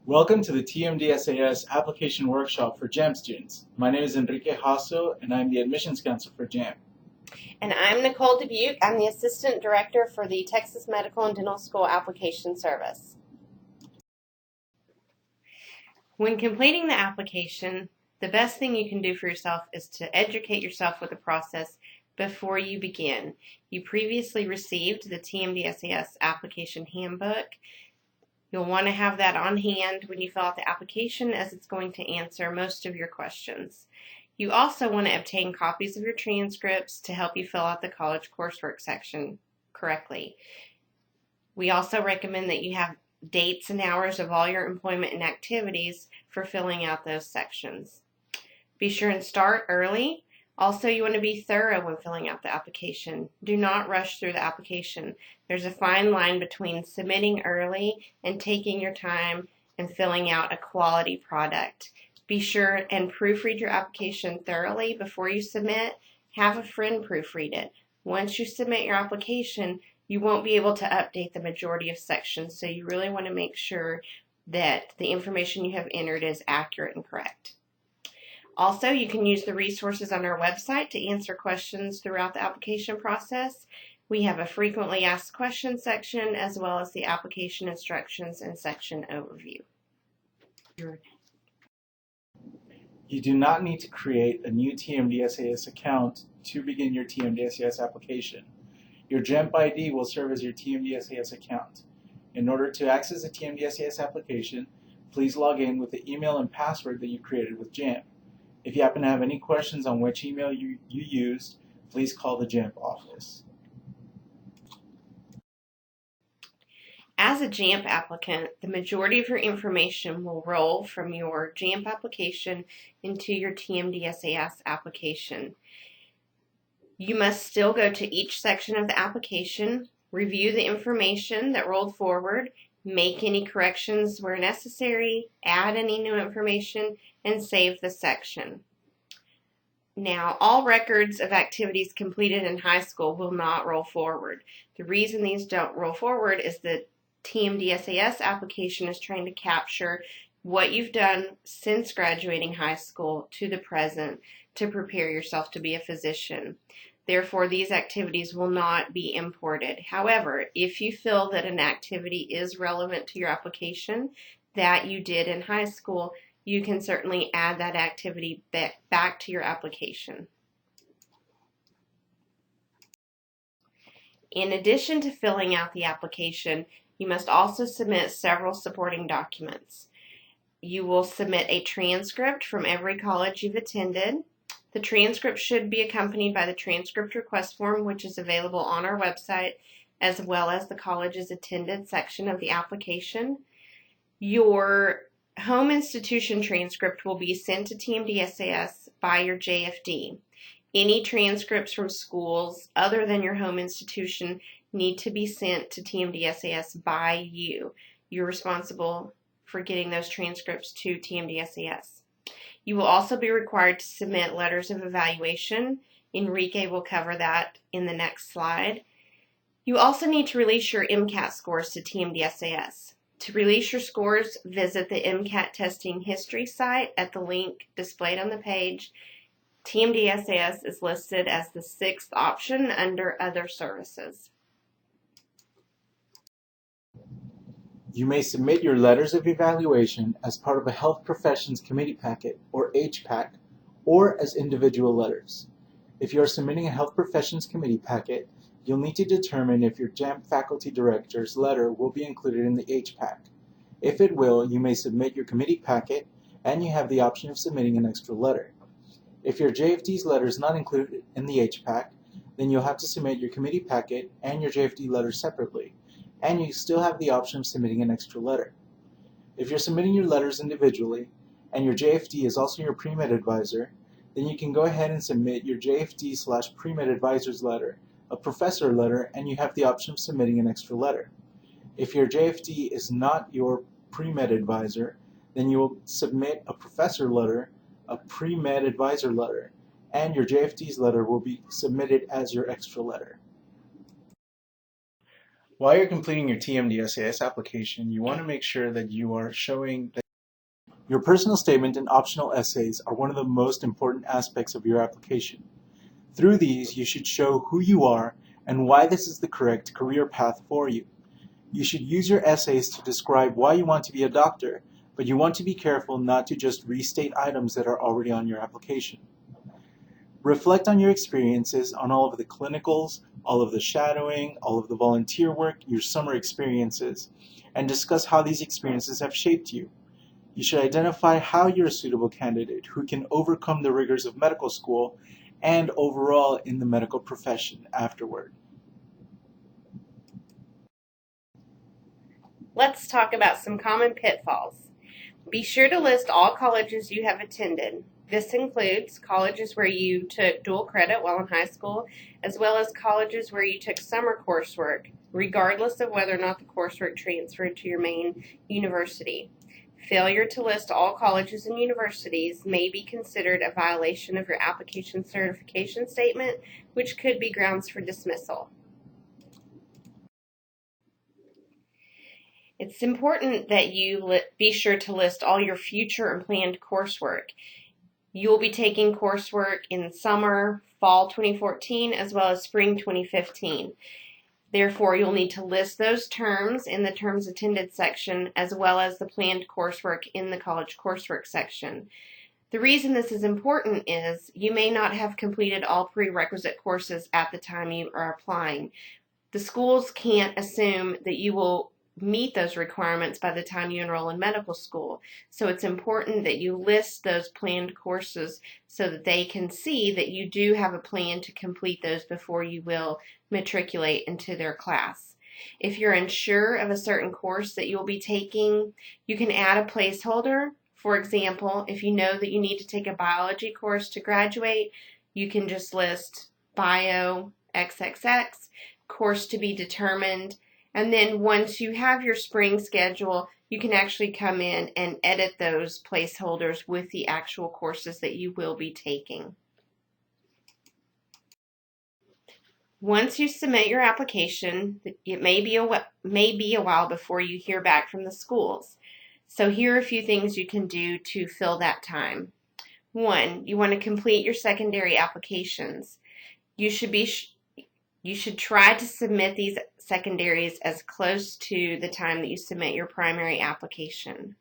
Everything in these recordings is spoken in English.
Welcome to the TMDSAS application workshop for JAMP students. My name is Enrique Hasso and I'm the admissions counselor for JAMP. And I'm Nicole Dubuque. I'm the Assistant Director for the Texas Medical and Dental School Application Service. When completing the application, the best thing you can do for yourself is to educate yourself with the process before you begin. You previously received the TMDSAS application handbook. You'll want to have that on hand when you fill out the application, as it's going to answer most of your questions. You also want to obtain copies of your transcripts to help you fill out the college coursework section correctly. We also recommend that you have dates and hours of all your employment and activities for filling out those sections. Be sure and start early. Also, you want to be thorough when filling out the application. Do not rush through the application. There's a fine line between submitting early and taking your time and filling out a quality product. Be sure and proofread your application thoroughly before you submit. Have a friend proofread it. Once you submit your application, you won't be able to update the majority of sections, so you really want to make sure that the information you have entered is accurate and correct. Also, you can use the resources on our website to answer questions throughout the application process. We have a frequently asked questions section, as well as the application instructions and section overview. You do not need to create a new TMDSAS account to begin your TMDSAS application. Your JAMP ID will serve as your TMDSAS account. In order to access the TMDSAS application, please log in with the email and password that you created with JAMP. If you happen to have any questions on which email you used, please call the JAMP office. As a JAMP applicant, the majority of your information will roll from your JAMP application into your TMDSAS application. You must still go to each section of the application, review the information that rolled forward, make any corrections where necessary, add any new information, and save the section. Now, all records of activities completed in high school will not roll forward. The reason these don't roll forward is that TMDSAS application is trying to capture what you've done since graduating high school to the present to prepare yourself to be a physician. Therefore, these activities will not be imported. However, if you feel that an activity is relevant to your application that you did in high school, you can certainly add that activity back to your application. In addition to filling out the application, you must also submit several supporting documents. You will submit a transcript from every college you've attended. The transcript should be accompanied by the transcript request form, which is available on our website, as well as the college's attended section of the application. Your home institution transcript will be sent to TMDSAS by your JFD. Any transcripts from schools other than your home institution need to be sent to TMDSAS by you. You're responsible for getting those transcripts to TMDSAS. You will also be required to submit letters of evaluation. Enrique will cover that in the next slide. You also need to release your MCAT scores to TMDSAS. To release your scores, visit the MCAT testing history site at the link displayed on the page. TMDSAS is listed as the 6th option under Other Services. You may submit your letters of evaluation as part of a Health Professions Committee packet, or HPAC, or as individual letters. If you are submitting a Health Professions Committee packet, you'll need to determine if your JAMP faculty director's letter will be included in the HPAC. If it will, you may submit your committee packet, and you have the option of submitting an extra letter. If your JFD's letter is not included in the HPAC, then you'll have to submit your committee packet and your JFD letter separately, and you still have the option of submitting an extra letter. If you're submitting your letters individually, and your JFD is also your pre-med advisor, then you can go ahead and submit your JFD/pre-med advisor's letter, a professor letter, and you have the option of submitting an extra letter. If your JFD is not your pre-med advisor, then you will submit a professor letter, a pre-med advisor letter, and your JFD's letter will be submitted as your extra letter. While you're completing your TMDSAS application, you want to make sure that you are showing that your personal statement and optional essays are one of the most important aspects of your application. Through these, you should show who you are and why this is the correct career path for you. You should use your essays to describe why you want to be a doctor, but you want to be careful not to just restate items that are already on your application. Reflect on your experiences on all of the clinicals, all of the shadowing, all of the volunteer work, your summer experiences, and discuss how these experiences have shaped you. You should identify how you're a suitable candidate who can overcome the rigors of medical school and overall in the medical profession afterward. Let's talk about some common pitfalls. Be sure to list all colleges you have attended. This includes colleges where you took dual credit while in high school, as well as colleges where you took summer coursework, regardless of whether or not the coursework transferred to your main university. Failure to list all colleges and universities may be considered a violation of your application certification statement, which could be grounds for dismissal. It's important that you be sure to list all your future and planned coursework. You will be taking coursework in summer, fall 2014, as well as spring 2015. Therefore, you'll need to list those terms in the terms attended section, as well as the planned coursework in the college coursework section. The reason this is important is you may not have completed all prerequisite courses at the time you are applying. The schools can't assume that you will meet those requirements by the time you enroll in medical school. So it's important that you list those planned courses so that they can see that you do have a plan to complete those before you will matriculate into their class. If you're unsure of a certain course that you'll be taking, you can add a placeholder. For example, if you know that you need to take a biology course to graduate, you can just list Bio XXX, course to be determined, and then once you have your spring schedule, you can actually come in and edit those placeholders with the actual courses that you will be taking. Once you submit your application, it may be a while before you hear back from the schools. So here are a few things you can do to fill that time. 1, you want to complete your secondary applications. You should try to submit these secondaries as close to the time that you submit your primary application.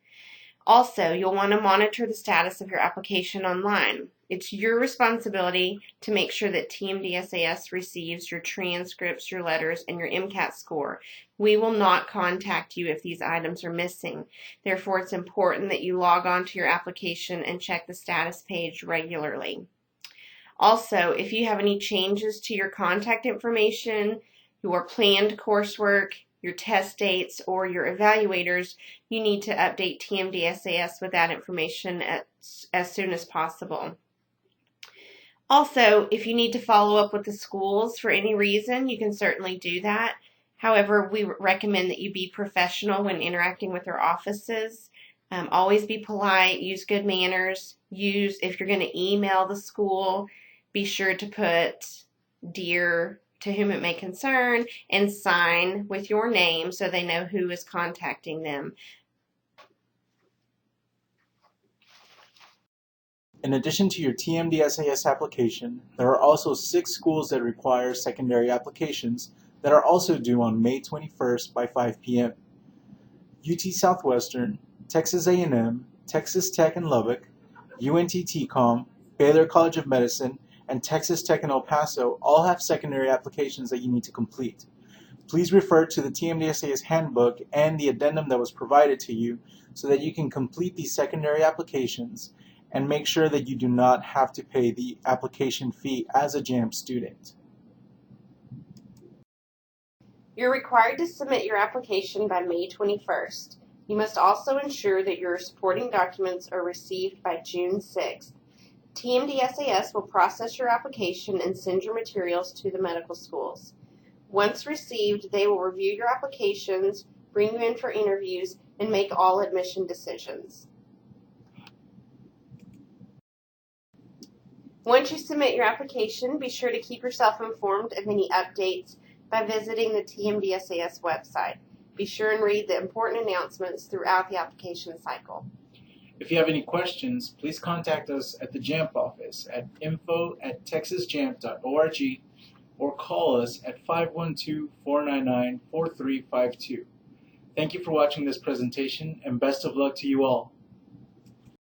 Also, you'll want to monitor the status of your application online. It's your responsibility to make sure that TMDSAS receives your transcripts, your letters, and your MCAT score. We will not contact you if these items are missing. Therefore, it's important that you log on to your application and check the status page regularly. Also, if you have any changes to your contact information, your planned coursework, your test dates, or your evaluators, you need to update TMDSAS with that information as soon as possible. Also, if you need to follow up with the schools for any reason, you can certainly do that. However, we recommend that you be professional when interacting with their offices. Always be polite, use good manners, if you're going to email the school, be sure to put "Dear to whom it may concern" and sign with your name so they know who is contacting them. In addition to your TMDSAS application, there are also 6 schools that require secondary applications that are also due on May 21st by 5 p.m. UT Southwestern, Texas A&M, Texas Tech in Lubbock, UNT TCOM, Baylor College of Medicine, and Texas Tech in El Paso all have secondary applications that you need to complete. Please refer to the TMDSAS handbook and the addendum that was provided to you so that you can complete these secondary applications and make sure that you do not have to pay the application fee as a JAMP student. You're required to submit your application by May 21st. You must also ensure that your supporting documents are received by June 6th. TMDSAS will process your application and send your materials to the medical schools. Once received, they will review your applications, bring you in for interviews, and make all admission decisions. Once you submit your application, be sure to keep yourself informed of any updates by visiting the TMDSAS website. Be sure and read the important announcements throughout the application cycle. If you have any questions, please contact us at the JAMP office at info@texasjamp.org or call us at 512-499-4352. Thank you for watching this presentation, and best of luck to you all.